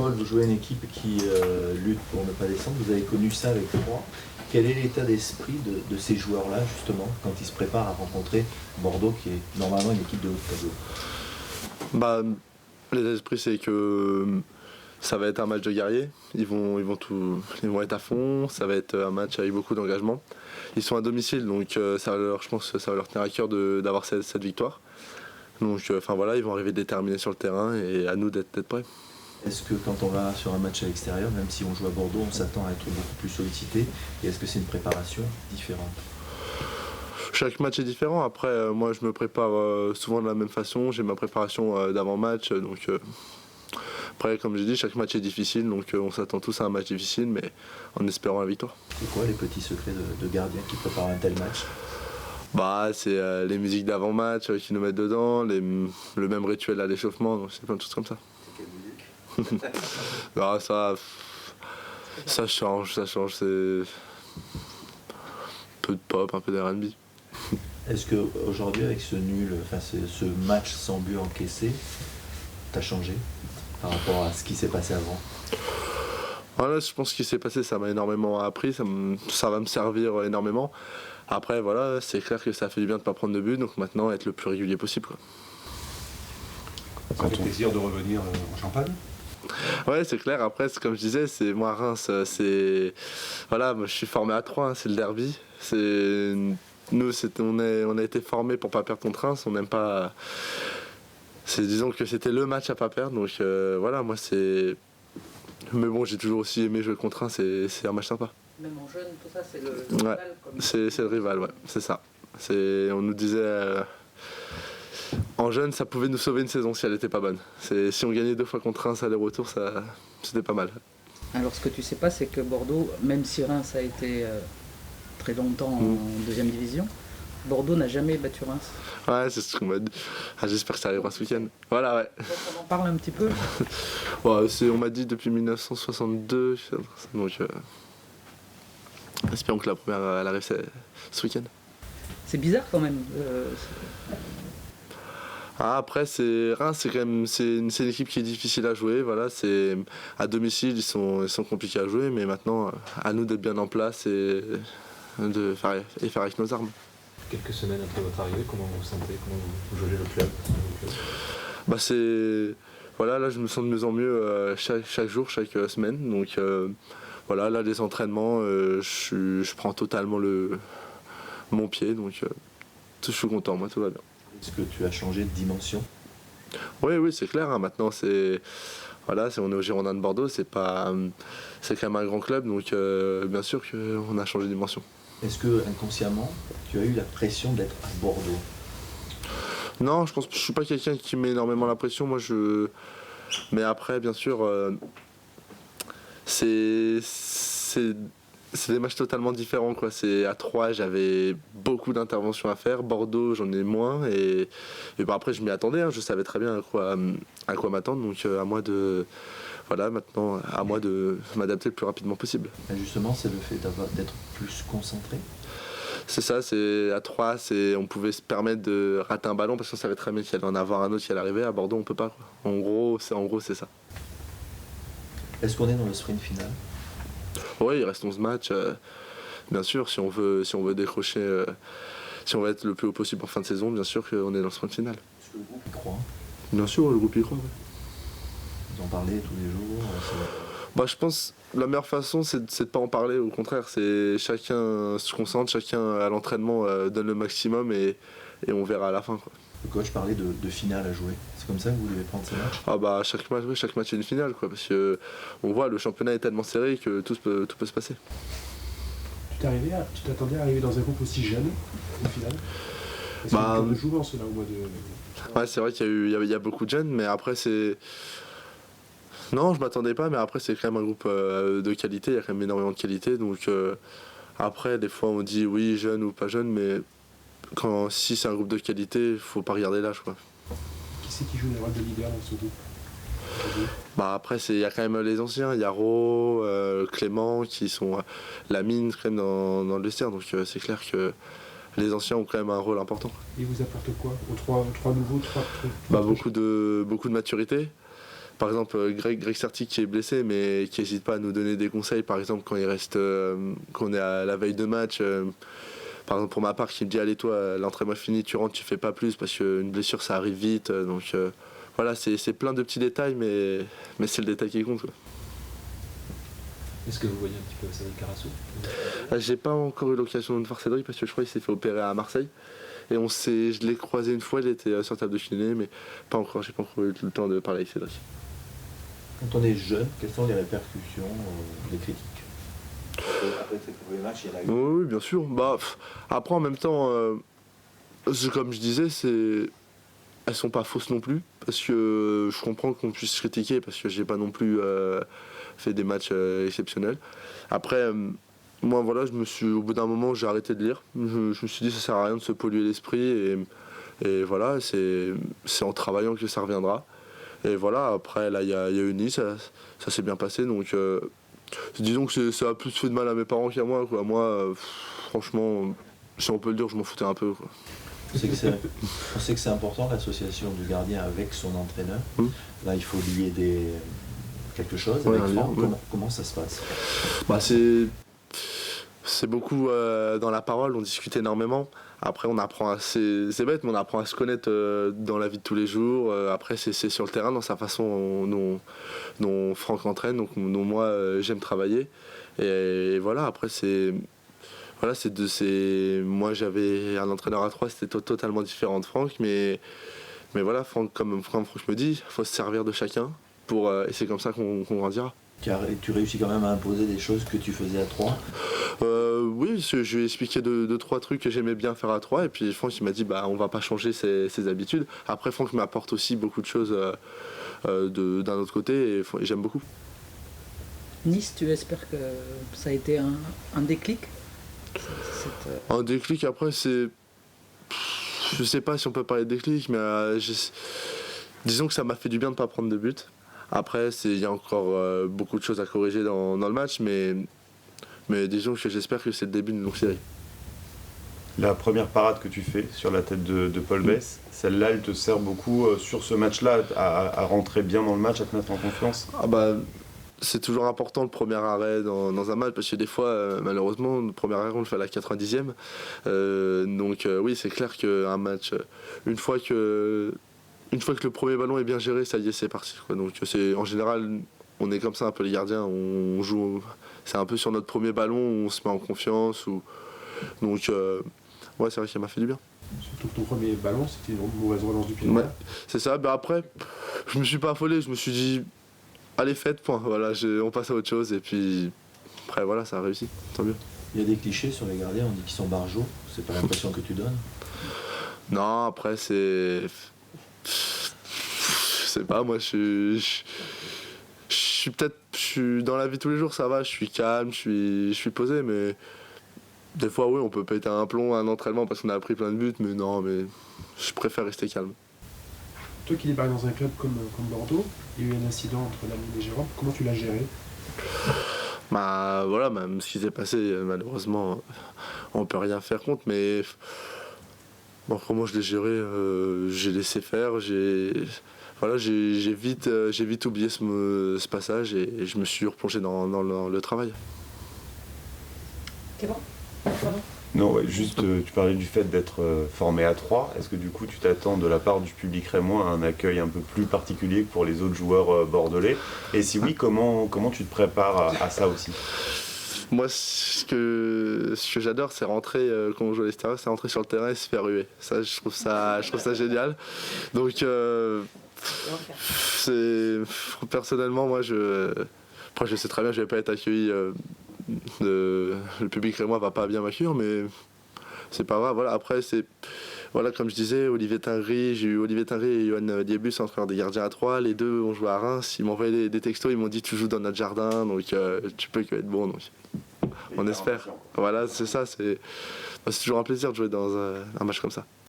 Paul, vous jouez une équipe qui lutte pour ne pas descendre. Vous avez connu ça avec Troyes. Quel est l'état d'esprit de ces joueurs-là, justement, quand ils se préparent à rencontrer Bordeaux, qui est normalement une équipe de haut tableau? Bah, l'état d'esprit, c'est que ça va être un match de guerriers. Ils vont être à fond. Ça va être un match avec beaucoup d'engagement. Ils sont à domicile, donc je pense que ça va leur tenir à cœur d'avoir cette victoire. Donc voilà, ils vont arriver déterminés sur le terrain et à nous d'être prêts. Est-ce que quand on va sur un match à l'extérieur, même si on joue à Bordeaux, on s'attend à être beaucoup plus sollicité? Et est-ce que c'est une préparation différente? Chaque match est différent. Après, moi, je me prépare souvent de la même façon. J'ai ma préparation d'avant-match. Après, comme j'ai dit, chaque match est difficile. Donc on s'attend tous à un match difficile, mais en espérant la victoire. C'est quoi les petits secrets de gardien qui prépare un tel match? C'est les musiques d'avant-match qui nous mettent dedans, le même rituel à l'échauffement. Donc c'est plein de choses comme ça. C'est quelle musique? Ça change, c'est un peu de pop, un peu de R&B. Est-ce qu'aujourd'hui, avec ce nul, ce match sans but encaissé, t'as changé par rapport à ce qui s'est passé avant? Voilà, je pense que ce qui s'est passé, ça m'a énormément appris, ça va me servir énormément. Après, voilà, c'est clair que ça fait du bien de ne pas prendre de but, donc maintenant être le plus régulier possible, quoi. Ça fait plaisir de revenir en Champagne? Ouais, c'est clair. Après, comme je disais, c'est moi Reims, voilà, moi, je suis formé à Troyes, c'est le derby. On a été formés pour pas perdre contre Reims. On n'aime pas. Disons que c'était le match à pas perdre. Donc voilà, moi c'est. Mais bon, j'ai toujours aussi aimé jouer contre Reims. C'est un match sympa. Même en jeune, tout ça, c'est le ouais, rival. C'est le rival, ouais, c'est ça. On nous disait. En jeune, ça pouvait nous sauver une saison si elle n'était pas bonne. Si on gagnait 2 fois contre Reims aller-retour, c'était pas mal. Alors ce que tu sais pas, c'est que Bordeaux, même si Reims a été très longtemps en deuxième division, Bordeaux n'a jamais battu Reims. Ouais, c'est ce qu'on m'a dit. J'espère que ça arrivera ce week-end. Voilà, ouais. Donc on en parle un petit peu. Ouais, on m'a dit depuis 1962, donc espérons que la première elle arrive ce week-end. C'est bizarre quand même. Après, Reims, c'est quand même une équipe qui est difficile à jouer. Voilà, à domicile, ils sont compliqués à jouer, mais maintenant, à nous d'être bien en place et de faire avec nos armes. Quelques semaines après votre arrivée, comment vous vous sentez? Comment vous jaugez le club? Voilà, là, je me sens de mieux en mieux chaque jour, chaque semaine. Donc voilà, là, les entraînements, je prends totalement mon pied, donc je suis content, moi, tout va bien. Est-ce que tu as changé de dimension? Oui, c'est clair. Hein. Maintenant, on est au Girondins de Bordeaux, c'est quand même un grand club, donc bien sûr qu'on a changé de dimension. Est-ce que inconsciemment, tu as eu la pression d'être à Bordeaux? Non, je suis pas quelqu'un qui met énormément la pression. Mais après, bien sûr, c'est des matchs totalement différents, quoi. À Troyes, j'avais beaucoup d'interventions à faire. Bordeaux, j'en ai moins. Et après, je m'y attendais. Hein. Je savais très bien à quoi m'attendre. Donc à moi de m'adapter le plus rapidement possible. Et justement, c'est le fait d'être plus concentré? C'est ça, à Troyes, on pouvait se permettre de rater un ballon parce qu'on savait très bien qu'il allait en avoir un autre qui allait arriver. À Bordeaux, on peut pas, quoi. En gros, c'est ça. Est-ce qu'on est dans le sprint final? Oui, il reste 11 matchs. Bien sûr, si on veut décrocher, si on veut être le plus haut possible en fin de saison, bien sûr qu'on est dans le sprint final. Est-ce que le groupe y croit? Bien sûr, le groupe y croit. Ouais. Vous en parlez tous les jours? Je pense que la meilleure façon, c'est de ne pas en parler. Au contraire, c'est chacun se concentre, chacun à l'entraînement donne le maximum et on verra à la fin, quoi. Le coach parlait de finale à jouer. C'est comme ça que vous devez prendre ces matchs? Chaque match est une finale, quoi, parce que on voit le championnat est tellement serré que tout peut se passer. Tu t'attendais à arriver dans un groupe aussi jeune, au final? Est-ce qu'il y a de jouvence là au mois de... Ouais, c'est vrai qu'il y a beaucoup de jeunes, mais après non, je m'attendais pas, mais après c'est quand même un groupe de qualité, il y a quand même énormément de qualité, donc après des fois on dit oui, jeune ou pas jeune, mais si c'est un groupe de qualité, il faut pas regarder l'âge, quoi. Qui c'est qui joue le rôle de leader dans ce groupe? Après, il y a quand même les anciens, il y a Ro, Clément, qui sont la mine quand même dans le vestiaire, donc c'est clair que les anciens ont quand même un rôle important. Ils vous apportent quoi? Aux trois nouveaux, trois beaucoup de maturité, par exemple Greg Sertic qui est blessé mais qui n'hésite pas à nous donner des conseils, par exemple quand il reste qu'on est à la veille de match, par exemple pour ma part qui me dit allez toi l'entraînement est fini, tu rentres, tu fais pas plus parce qu'une blessure ça arrive vite, donc voilà, c'est plein de petits détails mais c'est le détail qui compte, quoi. Est-ce que vous voyez un petit peu Cédric Carasso? J'ai pas encore eu l'occasion de voir Cédric parce que je crois qu'il s'est fait opérer à Marseille. Et je l'ai croisé une fois, il était sur table de kiné, mais pas encore, j'ai pas encore eu le temps de parler avec Cédric. Quand on est jeune, quelles sont les répercussions, les critiques? Après ces premiers matchs, il y en a eu. Oui, bien sûr. Après, en même temps, comme je disais, elles sont pas fausses non plus, parce que je comprends qu'on puisse critiquer, parce que j'ai pas non plus fait des matchs exceptionnels. Après, moi, voilà, au bout d'un moment, j'ai arrêté de lire. Je me suis dit, ça sert à rien de se polluer l'esprit, et voilà, c'est en travaillant que ça reviendra. Et voilà, après, là, il y a eu Nice, ça s'est bien passé, donc disons que ça a plus fait de mal à mes parents qu'à moi, quoi. Moi, franchement, si on peut le dire, je m'en foutais un peu, quoi. On sait que c'est important l'association du gardien avec son entraîneur. Là, il faut lier quelque chose avec Franck. Comment ça se passe? C'est beaucoup dans la parole, on discute énormément. Après, c'est bête, mais on apprend à se connaître dans la vie de tous les jours. Après, c'est sur le terrain, dans sa façon dont Franck entraîne, donc dont moi j'aime travailler. Et voilà, après, moi j'avais un entraîneur à 3, c'était totalement différent de Franck, mais voilà, comme Franck me dit, il faut se servir de chacun, et c'est comme ça qu'on grandira. Tu réussis quand même à imposer des choses que tu faisais à 3? Oui, parce que je lui ai expliqué deux, trois trucs que j'aimais bien faire à 3, et puis Franck il m'a dit on va pas changer ses habitudes. Après, Franck m'apporte aussi beaucoup de choses d'un autre côté, et j'aime beaucoup. Nice, tu espères que ça a été un déclic? Un déclic, après, je sais pas si on peut parler de déclic, mais disons que ça m'a fait du bien de ne pas prendre de but. Après, il y a encore beaucoup de choses à corriger dans le match, mais disons que j'espère que c'est le début d'une longue série. La première parade que tu fais sur la tête de Paul Bess, celle-là, elle te sert beaucoup sur ce match-là à rentrer bien dans le match, à te mettre en confiance? C'est toujours important le premier arrêt dans un match, parce que des fois, malheureusement, le premier arrêt on le fait à la 90e. Donc oui, c'est clair qu'un match, une fois que le premier ballon est bien géré, ça y est, c'est parti, quoi. Donc en général, on est comme ça un peu les gardiens, on joue, c'est un peu sur notre premier ballon, on se met en confiance. Donc ouais, c'est vrai que ça m'a fait du bien. Surtout que ton premier ballon, c'était une mauvaise relance du pied. Ouais, c'est ça. Après, je me suis pas affolé, je me suis dit allez, faites, point. Voilà, on passe à autre chose, et puis après voilà, ça a réussi, tant mieux. Il y a des clichés sur les gardiens, on dit qu'ils sont barjots, c'est pas l'impression que tu donnes? Non, après je sais pas, moi je suis dans la vie de tous les jours, ça va, je suis calme, je suis posé, mais des fois oui, on peut péter un plomb à un entraînement parce qu'on a pris plein de buts, mais non, mais je préfère rester calme. Toi qui débarques dans un club comme Bordeaux, il y a eu un incident entre Lamine et Jérôme, comment tu l'as géré? Voilà, même ce qui s'est passé, malheureusement, on peut rien faire contre, mais comment je l'ai géré, j'ai laissé faire, j'ai vite oublié ce passage, et je me suis replongé dans le travail. C'est bon? Pardon. Non, ouais, juste, tu parlais du fait d'être formé à 3. Est-ce que du coup tu t'attends de la part du public rémois à un accueil un peu plus particulier que pour les autres joueurs bordelais? Et si oui, comment tu te prépares à ça aussi? Moi, ce que j'adore, c'est rentrer, quand on joue à l'extérieur, c'est rentrer sur le terrain et se faire huer. Ça, je trouve ça génial. Donc, personnellement, moi, après, je sais très bien que je vais pas être accueilli. Le public rémois va pas bien m'accueillir, mais c'est pas grave. Voilà. Après, voilà, comme je disais, j'ai eu Olivier Tinry et Johan Diebus, entraîneurs des gardiens à 3. Les deux ont joué à Reims. Ils m'ont envoyé des textos, ils m'ont dit tu joues dans notre jardin, donc tu peux que être bon. Donc on espère. Voilà, c'est ça. C'est toujours un plaisir de jouer dans un match comme ça.